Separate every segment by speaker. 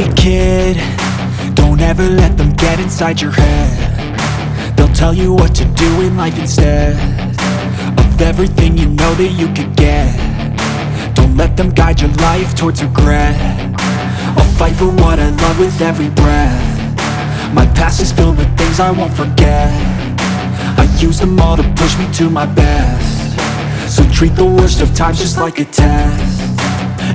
Speaker 1: Hey kid, don't ever let them get inside your head. They'll tell you what to do in life instead of everything you know that you could get. Don't let them guide your life towards regret. I'll fight for what I love with every breath. My past is filled with things I won't forget. I use them all to push me to my best. So treat the worst of times just like a test.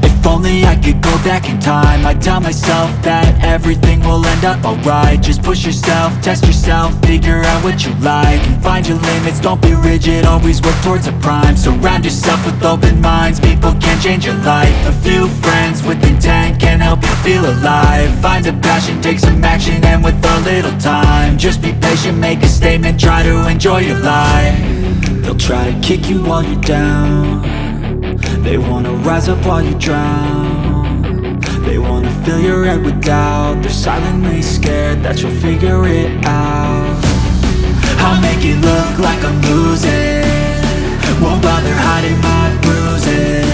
Speaker 1: If only I could go back in time, I'd tell myself that everything will end up alright. Just push yourself, test yourself, figure out what you like, and find your limits, don't be rigid, always work towards a prime. Surround yourself with open minds, people can change your life. A few friends with intent can help you feel alive. Find a passion, take some action, and with a little time, just be patient, make a statement, try to enjoy your life. They'll try to kick you while you're down. They wanna rise up while you drown. They wanna fill your head with doubt. They're silently scared that you'll figure it out. I'll make it look like I'm losing, won't bother hiding my bruises.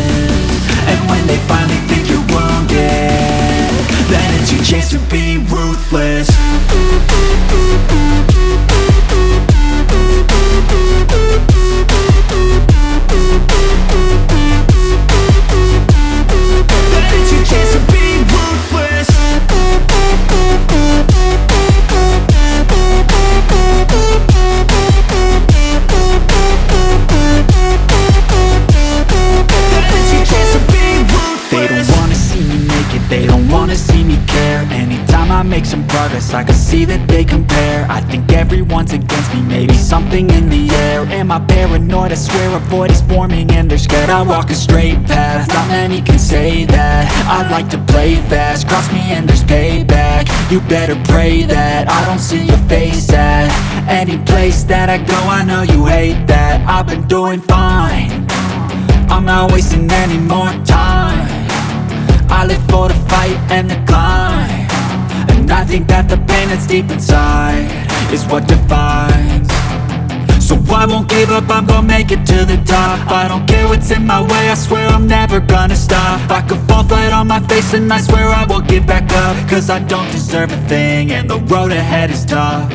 Speaker 1: And when they finally think you're wounded, then it's your chance to be ruthless. They don't wanna see me care. Anytime I make some progress, I can see that they compare. I think everyone's against me, maybe something in the air. Am I paranoid? I swear a void is forming and they're scared. I walk a straight path, not many can say that. I like to play fast, cross me and there's payback. You better pray that I don't see your face at any place that I go. I know you hate that. I've been doing fine, I'm not wasting any more time. I live for the fight and the climb, and I think that the pain that's deep inside is what defines. So I won't give up, I'm gonna make it to the top. I don't care what's in my way, I swear I'm never gonna stop. I could fall flat on my face and I swear I will get back up, cause I don't deserve a thing and the road ahead is tough.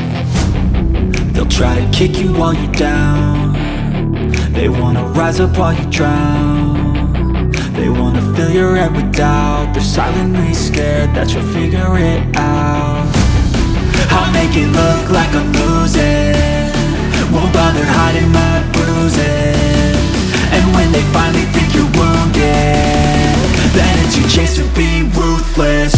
Speaker 1: They'll try to kick you while you're down. They wanna rise up while you drown. They wanna fill your head with doubt. They're silently scared that you'll figure it out. I'll make it look like I'm losing, won't bother hiding my bruises. And when they finally think you're wounded, then it's your chance to be ruthless.